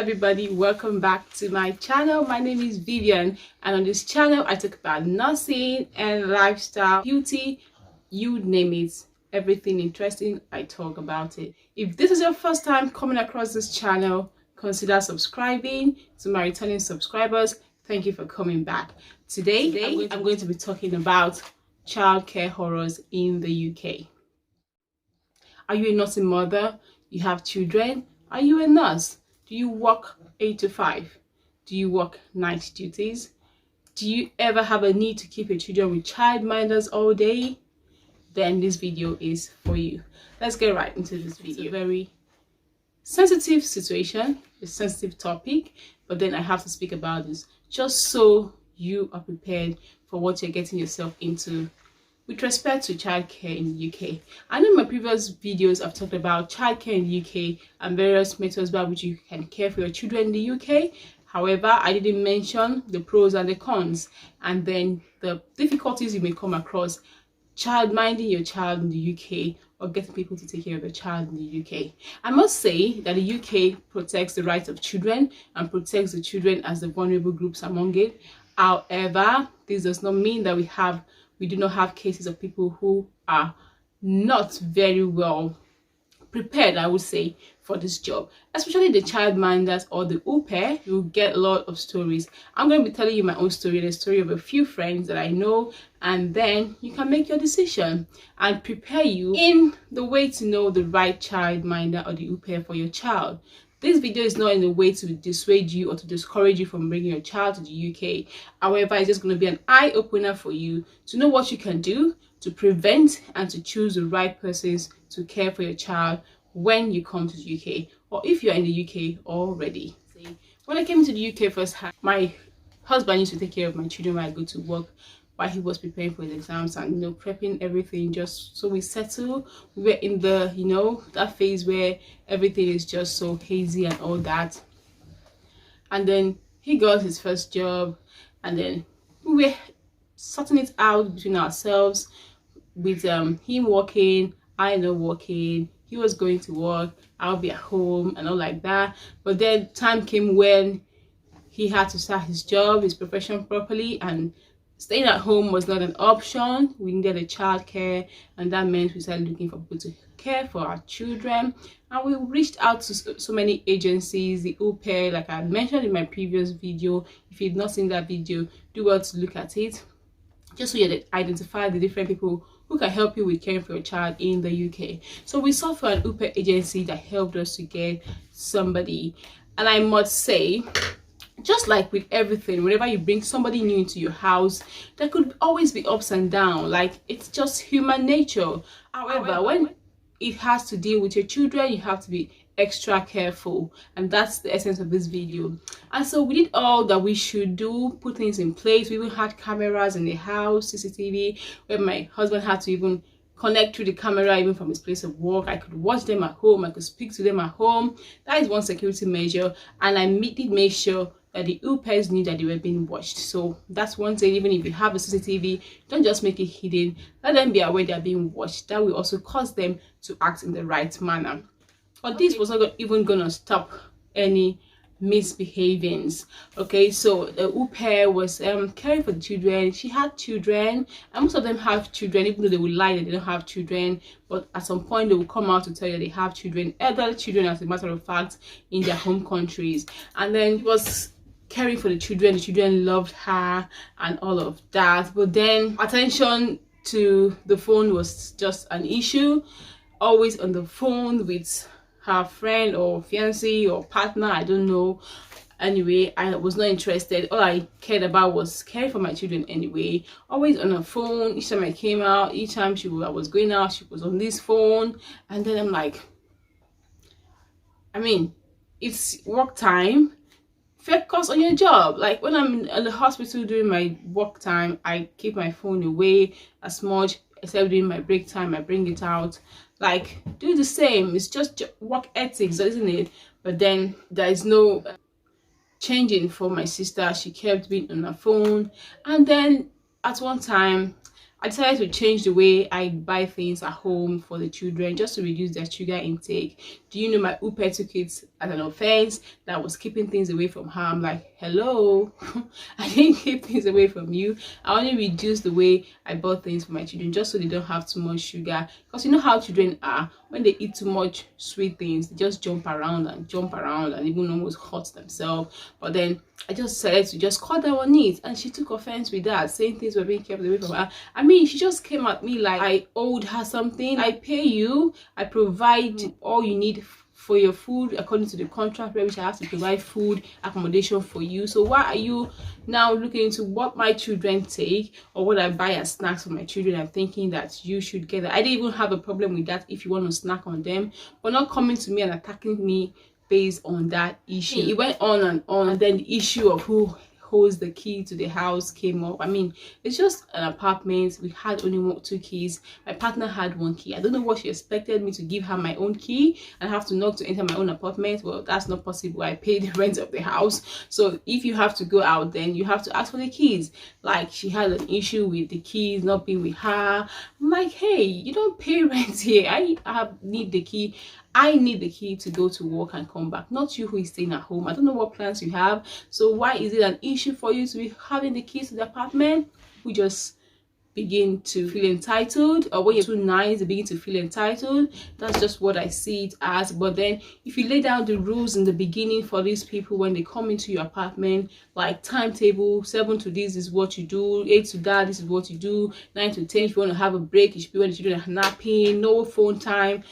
everybody, welcome back to my channel. My name is Vivian, and on this channel I talk about nursing and lifestyle, beauty, you name it, everything interesting, I talk about it. If this is your first time coming across this channel, consider subscribing. To my returning subscribers, thank you for coming back. Today I'm going to be talking about childcare horrors in the UK. Are you a nursing mother? You have children? Are you a nurse? Do you work 8 to 5? Do you work night duties? Do you ever have a need to keep your children with childminders all day? Then this video is for you. Let's get right into this video. It's a very sensitive situation, a sensitive topic, but then I have to speak about this just so you are prepared for what you're getting yourself into with respect to childcare in the UK. I know in my previous videos I've talked about childcare in the UK and various methods by which you can care for your children in the UK. However, I didn't mention the pros and the cons, and then the difficulties you may come across childminding your child in the UK or getting people to take care of your child in the UK. I must say that the UK protects the rights of children and protects the children as the vulnerable groups among it. However, this does not mean that we do not have cases of people who are not very well prepared, I would say, for this job, especially the childminders or the Aupair. You'll get a lot of stories. I'm going to be telling you my own story, the story of a few friends that I know, and then you can make your decision and prepare you in the way to know the right childminder or the Aupair for your child. This video is not in a way to dissuade you or to discourage you from bringing your child to the UK. However, it's just going to be an eye-opener for you to know what you can do to prevent and to choose the right persons to care for your child when you come to the UK, or if you're in the UK already. When I came to the UK first, my husband used to take care of my children when I go to work, while he was preparing for his exams and prepping everything just so we settle. We were in the that phase where everything is just so hazy and all that. And then he got his first job, and then we were sorting it out between ourselves with him working, I not working. He was going to work, I'll be at home and all like that. But then time came when he had to start his job, his profession properly, and staying at home was not an option. We needed a childcare, and that meant we started looking for people to care for our children. And we reached out to so many agencies, the Aupair, like I mentioned in my previous video. If you've not seen that video, do well to look at it, just so you identify the different people who can help you with caring for your child in the UK. So we sought for an Aupair agency that helped us to get somebody. And I must say, just like with everything, whenever you bring somebody new into your house, there could always be ups and downs. Like, it's just human nature. However, when it has to deal with your children, you have to be extra careful, and that's the essence of this video. And so we did all that we should do, put things in place. We even had cameras in the house, CCTV, where my husband had to even connect to the camera even from his place of work. I could watch them at home, I could speak to them at home. That is one security measure, and I did make sure that the Aupairs knew that they were being watched. So that's one thing. Even if you have a CCTV, don't just make it hidden, let them be aware they are being watched. That will also cause them to act in the right manner. But this was not even gonna stop any misbehavings. Okay, so the Aupair was caring for the children. She had children, and most of them have children, even though they will lie that they don't have children. But at some point they will come out to tell you they have children, elder children, as a matter of fact, in their home countries. And then he was caring for the children loved her and all of that. But then attention to the phone was just an issue. Always on the phone with her friend or fiancé or partner, I don't know. Anyway, I was not interested. All I cared about was caring for my children anyway. Always on her phone. Each time I came out, each time I was going out, she was on this phone. And then I'm like, I mean, it's work time. Focus on your job. Like, when I'm in the hospital during my work time, I keep my phone away as much, except during my break time I bring it out. Like, do the same. It's just work ethics, isn't it? But then there is no changing for my sister. She kept being on her phone, and then at one time I decided to change the way I buy things at home for the children, just to reduce their sugar intake. Do you know my Aupair took it as an offense that I was keeping things away from her? I'm like, hello, I didn't keep things away from you. I only reduced the way I bought things for my children, just so they don't have too much sugar. Because you know how children are, when they eat too much sweet things, they just jump around and even almost hurt themselves. But then I just decided to just cut down on it, and she took offense with that, saying things were being kept away from her. I mean, she just came at me like I owed her something. I pay you, I provide all you need for your food according to the contract, which I have to provide food, accommodation for you. So why are you now looking into what my children take or what I buy as snacks for my children and thinking that you should get that? I didn't even have a problem with that if you want to snack on them, but not coming to me and attacking me based on that issue. It went on, and then the issue of who holds the key to the house came up. I mean, it's just an apartment. We had only 2 keys. My partner had 1 key. I don't know what she expected me to give her my own key and have to knock to enter my own apartment. Well, that's not possible. I pay the rent of the house. So if you have to go out, then you have to ask for the keys. Like, she had an issue with the keys not being with her. I'm like, hey, you don't pay rent here. I need the key. I need the key to go to work and come back, not you who is staying at home. I don't know what plans you have. So why is it an issue for you to be having the keys to the apartment? We just begin to feel entitled, or when you're too nice, they begin to feel entitled. That's just what I see it as. But then if you lay down the rules in the beginning for these people when they come into your apartment, like timetable, 7 to this is what you do, 8 to that, this is what you do, 9 to 10, if you want to have a break, it should be when the children are napping, no phone time.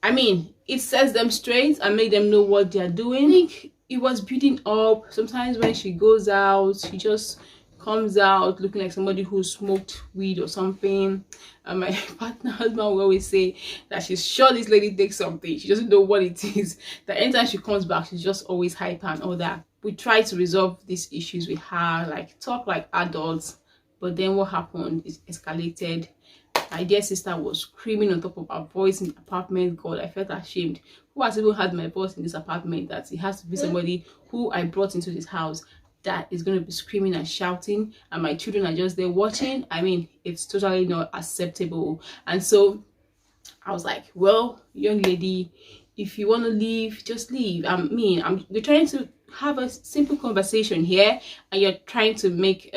I mean, it sets them straight and make them know what they're doing. I think it was building up. Sometimes when she goes out, she just comes out looking like somebody who smoked weed or something. And my partner husband will always say that she's sure this lady takes something. She doesn't know what it is. That anytime she comes back, she's just always hyper and all that. We try to resolve these issues with her, like talk like adults. But then what happened is escalated. My dear sister was screaming on top of her voice in the apartment. God, I felt ashamed. Who has even had my voice in this apartment? That it has to be somebody who I brought into this house that is going to be screaming and shouting, and my children are just there watching. I mean, it's totally not acceptable. And so I was like, well, young lady, if you want to leave, just leave. We're trying to have a simple conversation here, and you're trying to make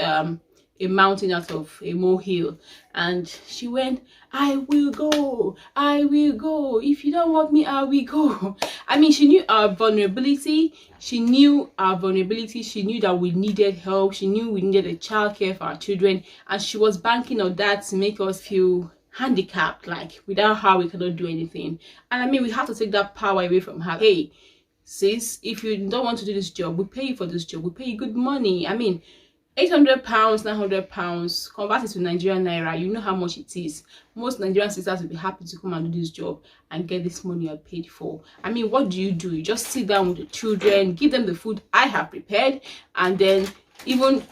a mountain out of a molehill. And she went, I will go, if you don't want me, I will go. I mean, she knew our vulnerability, she knew that we needed help, she knew we needed a childcare for our children, and she was banking on that to make us feel handicapped, like without her we cannot do anything. And I mean, we have to take that power away from her. Hey sis, if you don't want to do this job, we pay you for this job, we pay you good money. I mean, £800, £900, convert it to Nigerian naira, you know how much it is. Most Nigerian sisters will be happy to come and do this job and get this money you're paid for. I mean, what do? You just sit down with the children, give them the food I have prepared, and then even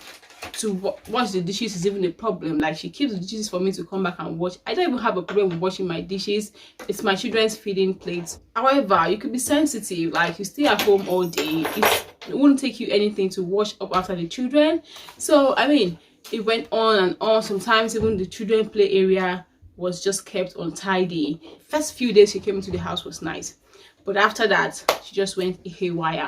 to wash the dishes is even a problem. Like, she keeps the dishes for me to come back and watch. I don't even have a problem with washing my dishes. It's my children's feeding plates. However, you could be sensitive, like you stay at home all day. It wouldn't take you anything to wash up after the children. So I mean, it went on and on. Sometimes even the children play area was just kept untidy. First few days she came into the house was nice, but after that she just went haywire.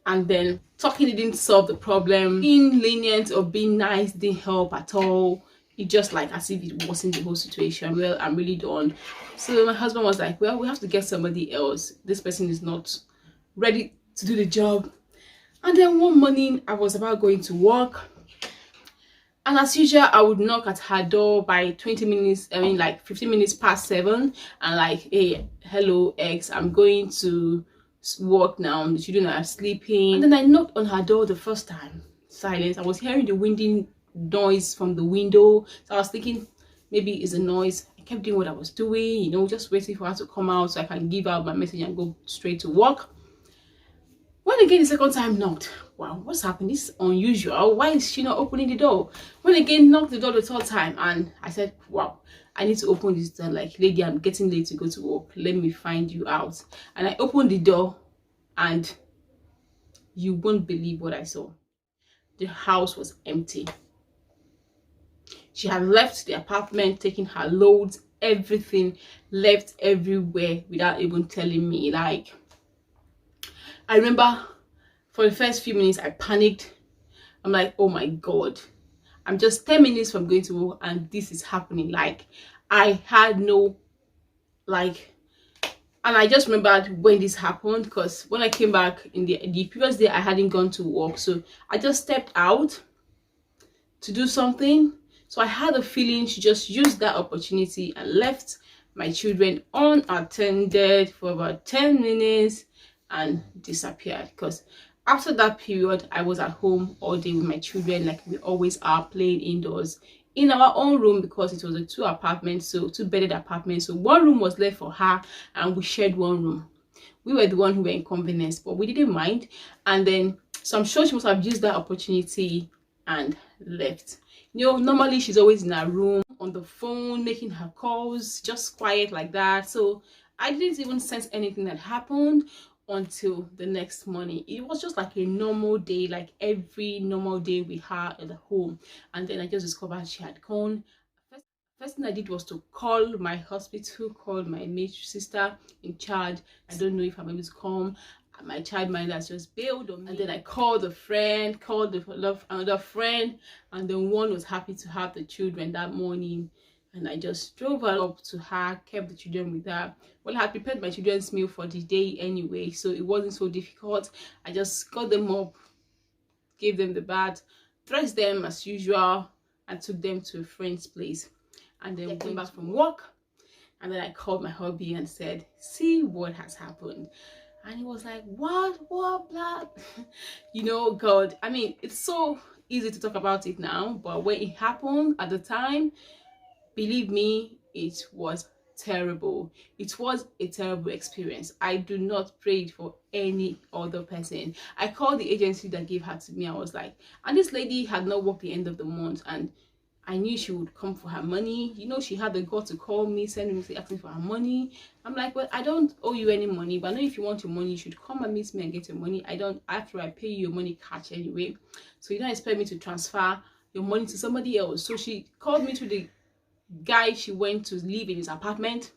And then talking didn't solve the problem. Being lenient or being nice didn't help at all. It just like as if it wasn't the whole situation. Well, I'm really done. So my husband was like, well, we have to get somebody else. This person is not ready to do the job. And then one morning I was about going to work, and as usual I would knock at her door by 20 minutes, I mean like 15 minutes past 7, and like, hey, hello X, I'm going to work now, the children are sleeping. And then I knocked on her door the first time, silence. I was hearing the winding noise from the window, so I was thinking maybe it's a noise. I kept doing what I was doing, you know, just waiting for her to come out so I can give out my message and go straight to work. When again the second time knocked, wow, what's happened? This is unusual. Why is she not opening the door? When again knocked the door the third time, and I said, wow, I need to open this door. Like, lady, I'm getting late to go to work, let me find you out. And I opened the door, and you won't believe what I saw. The house was empty. She had left the apartment, taking her loads, everything, left everywhere without even telling me. Like, I remember for the first few minutes I panicked. I'm like, oh my god, I'm just 10 minutes from going to work and this is happening. Like, I had no, like, and I just remembered when this happened, because when I came back in the previous day I hadn't gone to work, so I just stepped out to do something. So I had a feeling she just used that opportunity and left my children unattended for about 10 minutes and disappeared. Because after that period, I was at home all day with my children, like we always are, playing indoors in our own room, because it was a two bedded apartment. So one room was left for her and we shared one room. We were the one who were inconvenienced, but we didn't mind. And then, so I'm sure she must have used that opportunity and left. You know, normally she's always in her room on the phone making her calls, just quiet like that. So I didn't even sense anything that happened until the next morning. It was just like a normal day, like every normal day we had at the home. And then I just discovered she had gone. First thing I did was to call my hospital, call my maid sister in charge. I don't know if I'm able to come. My childminder has just bailed on me. And then I called a friend, another friend, and then one was happy to have the children that morning. And I just drove her up to her, kept the children with her. Well, I had prepared my children's meal for the day anyway, so it wasn't so difficult. I just got them up, gave them the bath, dressed them as usual, and took them to a friend's place. And then we came back from work, and then I called my hubby and said, see what has happened. And he was like, what, blah. You know, God, I mean, it's so easy to talk about it now, but when it happened at the time, believe me, it was terrible. It was a terrible experience. I do not pray it for any other person. I called the agency that gave her to me. I was like, and this lady had not worked the end of the month, and I knew she would come for her money. You know, she had the gut to call me, send me asking for her money. I'm like, well, I don't owe you any money, but I know if you want your money, you should come and meet me and get your money. After I pay you your money cash anyway. So you don't expect me to transfer your money to somebody else. So she called me to the guy she went to live in his apartment,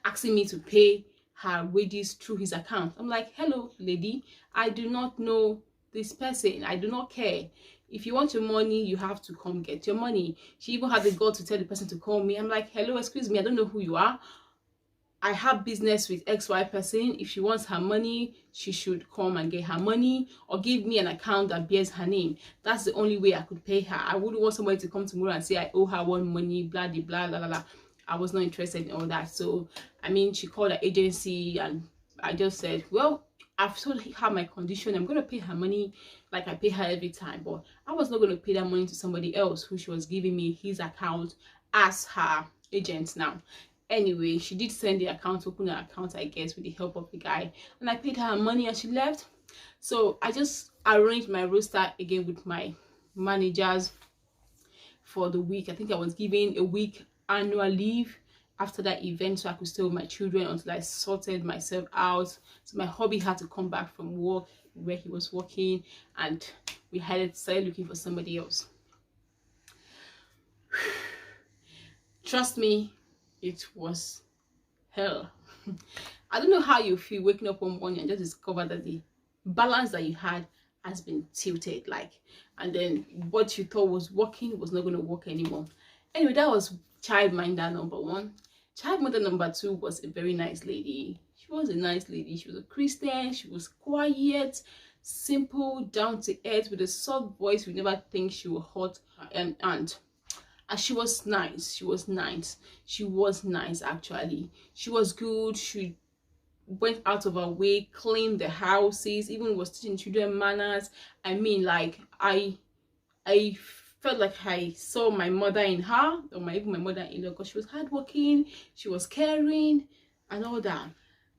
asking me to pay her wages through his account. I'm like, hello, lady, I do not know this person. I do not care. If you want your money, you have to come get your money. She even had the gall to tell the person to call me. I'm like, hello, excuse me, I don't know who you are. I have business with XY person. If she wants her money, she should come and get her money, or give me an account that bears her name. That's the only way I could pay her. I wouldn't want somebody to come tomorrow and say I owe her one money, blah, blah, blah, blah, blah. I was not interested in all that. So, I mean, she called her agency and I just said, well, I've told her my condition. I'm going to pay her money like I pay her every time. But I was not going to pay that money to somebody else who she was giving me his account as her agent now. Anyway, she did send the account, open her account, I guess, with the help of the guy. And I paid her money and she left. So I just arranged my roster again with my managers for the week. I think I was given a week annual leave after that event, so I could stay with my children until I sorted myself out. So my hubby had to come back from work where he was working, and we started looking for somebody else. Trust me, it was hell. I don't know how you feel waking up one morning and just discover that the balance that you had has been tilted, like, and then what you thought was working was not going to work anymore. Anyway, that was childminder number one. Childminder number two was a very nice lady. She was a nice lady. She was a Christian. She was quiet, simple, down to earth, with a soft voice. We never think she would hurt an aunt. And she was nice. She was nice. She was nice, actually. She was good. She went out of her way, cleaned the houses, even was teaching children manners. I mean, like, I felt like I saw my mother in her, or even my mother-in-law, because she was hardworking, she was caring, and all that.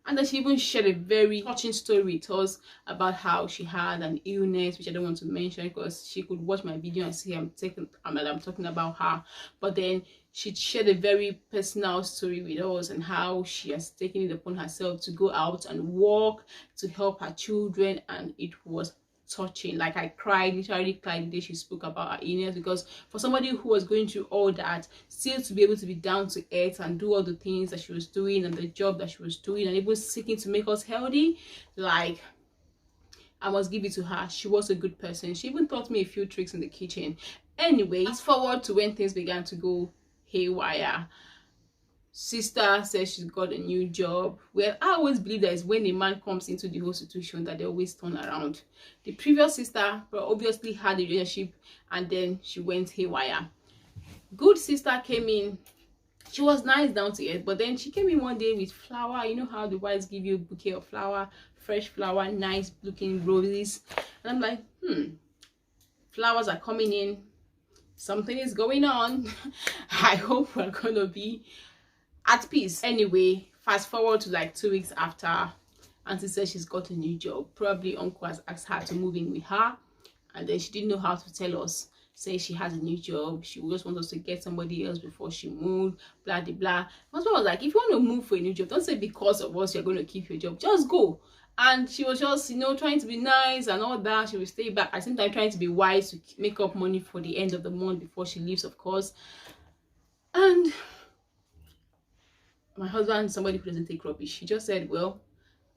And then she even shared a very touching story with us about how she had an illness, which I don't want to mention because she could watch my video and see I'm talking about her. But then she shared a very personal story with us and how she has taken it upon herself to go out and walk to help her children, and it was touching. Like I cried, literally cried the day she spoke about her illness, because for somebody who was going through all that, still to be able to be down to earth and do all the things that she was doing and the job that she was doing and even seeking to make us healthy, like, I must give it to her. She was a good person. She even taught me a few tricks in the kitchen. Anyway, fast forward to when things began to go haywire. Sister says she's got a new job. Well, I always believe that is when a man comes into the whole situation that they always turn around. The previous sister obviously had a relationship and then she went haywire. Good sister came in. She was nice down to earth, but then she came in one day with flower. You know how the wives give you a bouquet of flower, fresh flower, nice looking roses, and I'm like, flowers are coming in, something is going on. I hope we're gonna be at peace. Anyway, fast forward to like 2 weeks after, auntie says she's got a new job. Probably uncle has asked her to move in with her, and then she didn't know how to tell us, say she has a new job. She just wants us to get somebody else before she moved, blah blah blah. My husband was like, if you want to move for a new job, don't say because of us you're going to keep your job, just go. And she was just, you know, trying to be nice and all that. She will stay back, at the same time trying to be wise to make up money for the end of the month before she leaves, of course. And my husband, somebody who doesn't take rubbish, he just said, well,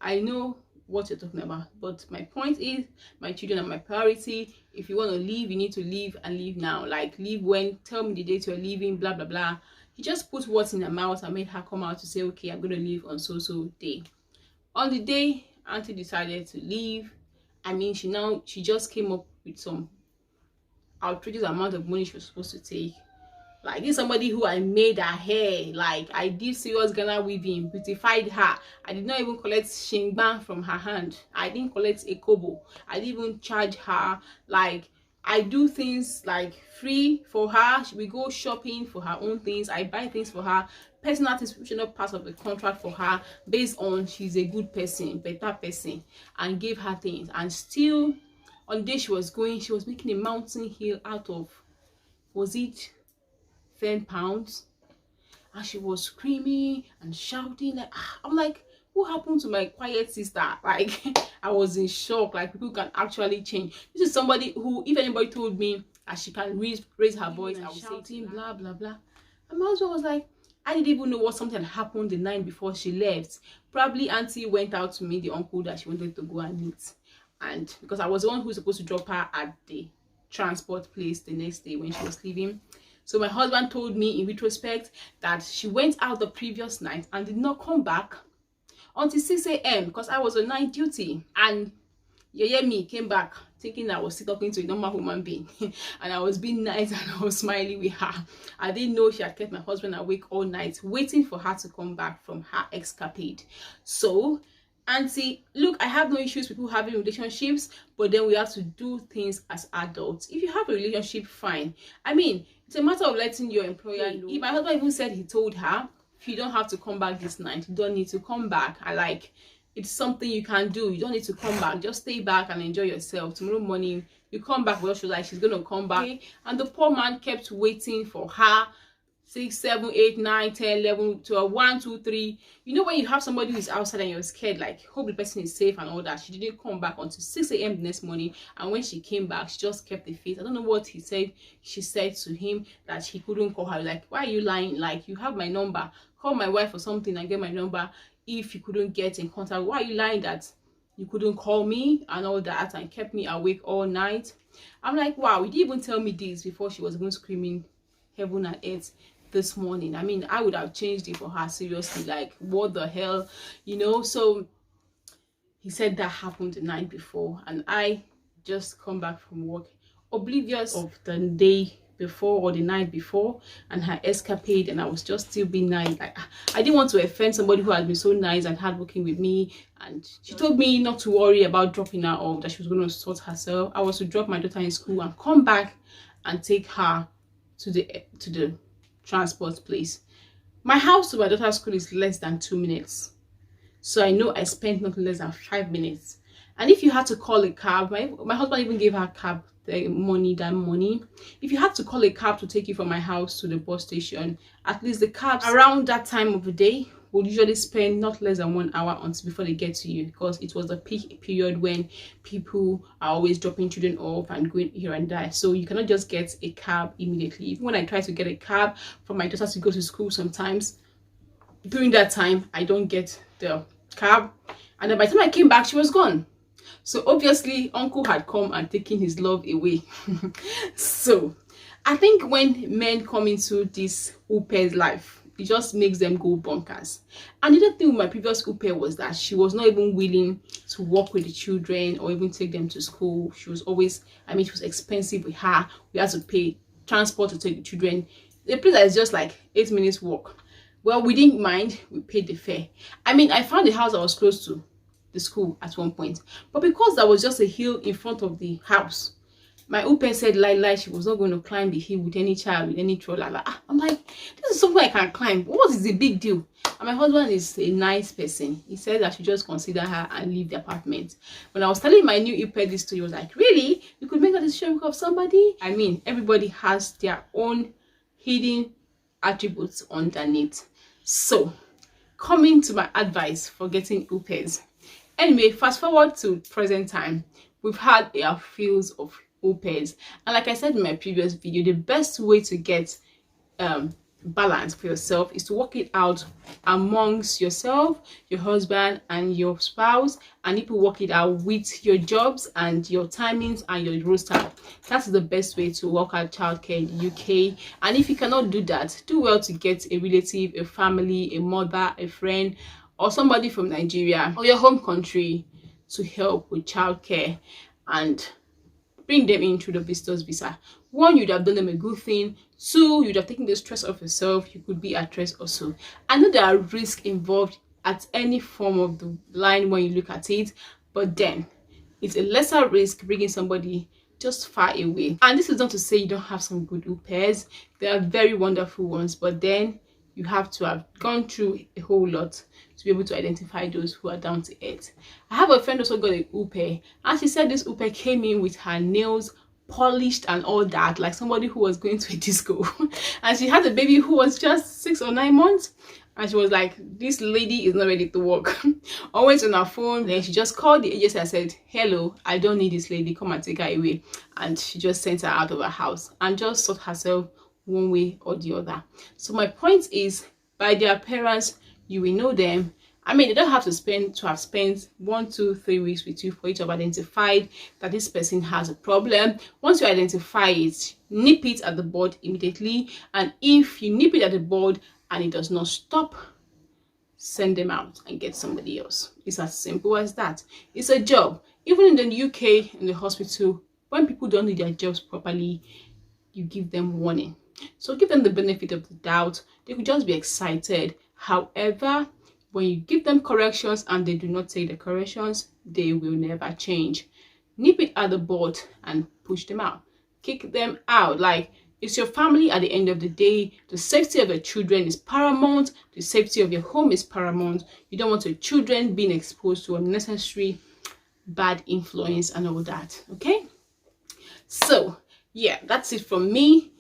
I know what you're talking about, but my point is my children are my priority. If you want to leave, you need to leave, and leave now. Like, leave when, tell me the date you're leaving, blah blah blah. He just put words in her mouth and made her come out to say, okay, I'm going to leave on so day. On the day auntie decided to leave, I mean, she just came up with some outrageous amount of money she was supposed to take. Like, this is somebody who I made her hair, like I did serious Ghana weaving, beautified her. I did not even collect shingban from her hand. I didn't collect a kobo. I didn't even charge her. Like, I do things like free for her. We go shopping for her own things. I buy things for her, personal things which are not part of the contract for her, based on she's a good person, better person, and gave her things. And still, on the day she was going, she was making a mountain hill out of, was it 10 pounds? And she was screaming and shouting like, I'm like, what happened to my quiet sister? Like, I was in shock. Like, people can actually change. This is somebody who, if anybody told me that she can raise her voice, I would say blah blah blah. And my husband was like, I didn't even know what something had happened the night before she left. Probably auntie went out to meet the uncle that she wanted to go and meet, and because I was the one who was supposed to drop her at the transport place the next day when she was leaving. So my husband told me in retrospect that she went out the previous night and did not come back until 6 a.m. because I was on night duty. And me came back thinking I was still talking to a normal human being and I was being nice and I was smiling with her. I didn't know she had kept my husband awake all night waiting for her to come back from her escapade. So auntie, look, I have no issues with people having relationships, but then we have to do things as adults. If you have a relationship, fine. I mean, it's a matter of letting your employer know. My husband even said he told her, if you don't have to come back this night, you don't need to come back. I like, it's something you can do. You don't need to come back. Just stay back and enjoy yourself. Tomorrow morning, you come back. Well, she was like, she's going to come back. Okay. And the poor man kept waiting for her. 6, 7, 8, 9, 10, 11, 12, 1, 2, 3. You know when you have somebody who is outside and you're scared, like, hope the person is safe and all that. She didn't come back until 6 a.m. the next morning. And when she came back, she just kept the faith. I don't know what he said. She said to him that he couldn't call her. Like, why are you lying? Like, you have my number. Call my wife or something and get my number. If you couldn't get in contact, why are you lying that you couldn't call me and all that, and kept me awake all night? I'm like, wow, you didn't even tell me this before she was even screaming heaven and earth this morning. I mean, I would have changed it for her, seriously. Like, what the hell, you know? So he said that happened the night before, and I just come back from work oblivious of the day before or the night before and her escapade, and I was just still being nice. I didn't want to offend somebody who had been so nice and hardworking with me, and she told me not to worry about dropping her off, that she was going to sort herself. I was to drop my daughter in school and come back and take her to the transport place. My house to my daughter's school is less than 2 minutes, so I know I spent not less than 5 minutes. And if you had to call a cab, my husband even gave her cab the money, that money. If you had to call a cab to take you from my house to the bus station, at least the cabs around that time of the day would usually spend not less than 1 hour until before they get to you, because it was a peak period when people are always dropping children off and going here and there. So you cannot just get a cab immediately. Even when I try to get a cab for my daughter to go to school, sometimes during that time I don't get the cab, and then by the time I came back, she was gone. So obviously uncle had come and taken his love away. So I think when men come into this au pair's life, it just makes them go bonkers. Another thing with my previous au pair was that she was not even willing to work with the children or even take them to school. She was always, I mean, it was expensive with her. We had to pay transport to take the children. The place that is just like 8 minutes walk. Well, we didn't mind. We paid the fare. I mean, I found the house that was close to the school at one point, but because there was just a hill in front of the house, my au pair said lie she was not going to climb the hill with any child, with any troller. I'm like, this is something I can climb. What is the big deal? And my husband is a nice person. He said I should just consider her and leave the apartment. When I was telling my new au pair this story, he was like, really? You could make a decision of somebody? I mean, everybody has their own hidden attributes underneath. So coming to my advice for getting au pairs. Anyway, fast forward to present time. We've had a few of au pairs, and like I said in my previous video, the best way to get balance for yourself is to work it out amongst yourself, your husband and your spouse, and you can work it out with your jobs and your timings and your roster. That's the best way to work out childcare in the UK. And if you cannot do that, do well to get a relative, a family, a mother, a friend, or somebody from Nigeria or your home country to help with childcare and bring them in through the visitor's visa. One, you'd have done them a good thing. Two, you'd have taken the stress off yourself. You could be at rest also. I know there are risks involved at any form of the line when you look at it, but then it's a lesser risk bringing somebody just far away. And this is not to say you don't have some good au pairs. There are very wonderful ones, but then you have to have gone through a whole lot to be able to identify those who are down to earth. I have a friend also got an au pair, and she said this au pair came in with her nails polished and all that, like somebody who was going to a disco. And she had a baby who was just 6 or 9 months, and she was like, this lady is not ready to work. Always on her phone. Then she just called the agency and said, hello, I don't need this lady, come and take her away. And she just sent her out of her house and just sort herself one way or the other. So my point is, by their parents, you will know them. I mean, they don't have to have spent 1, 2, 3 weeks with you for you to have identified that this person has a problem. Once you identify it, nip it at the bud immediately. And if you nip it at the bud and it does not stop, send them out and get somebody else. It's as simple as that. It's a job. Even in the UK, in the hospital, when people don't do their jobs properly, you give them warning. So give them the benefit of the doubt. They could just be excited. However, when you give them corrections and they do not take the corrections, they will never change. Nip it at the bud and push them out. Kick them out. Like, it's your family at the end of the day. The safety of your children is paramount. The safety of your home is paramount. You don't want your children being exposed to unnecessary bad influence and all that. Okay? So, yeah, that's it from me.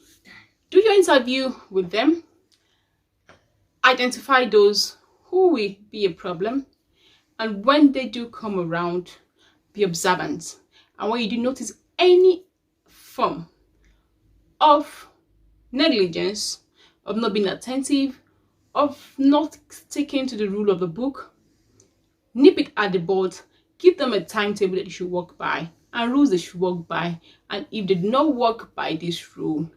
Do your interview with them. Identify those who will be a problem, and when they do come around, be observant. And when you do notice any form of negligence, of not being attentive, of not sticking to the rule of the book, nip it at the bud. Give them a timetable that they should work by and rules they should work by, and if they do not work by this rule,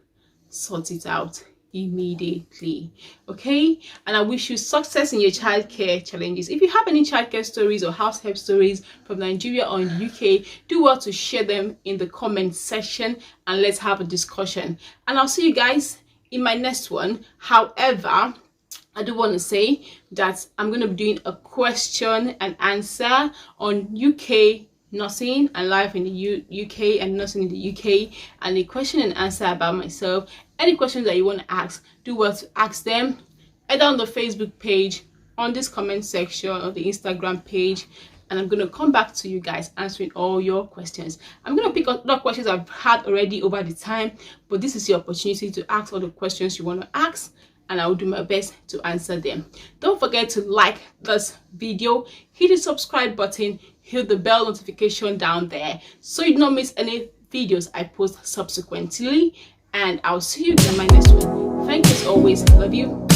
sort it out immediately. Okay? And I wish you success in your childcare challenges. If you have any childcare stories or house help stories from Nigeria or in the UK, do well to share them in the comment section and let's have a discussion. And I'll see you guys in my next one. However, I do want to say that I'm going to be doing a question and answer on UK nursing and life in the UK and nursing in the UK, and a question and answer about myself. Any questions that you want to ask, do well to ask them either on the Facebook page, on this comment section, or the Instagram page, and I'm going to come back to you guys answering all your questions. I'm going to pick up the questions I've had already over the time, but this is your opportunity to ask all the questions you want to ask, and I'll do my best to answer them. Don't forget to like this video, hit the subscribe button, hit the bell notification down there so you don't miss any videos I post subsequently, and I'll see you in my next one. Thank you as always. Love you.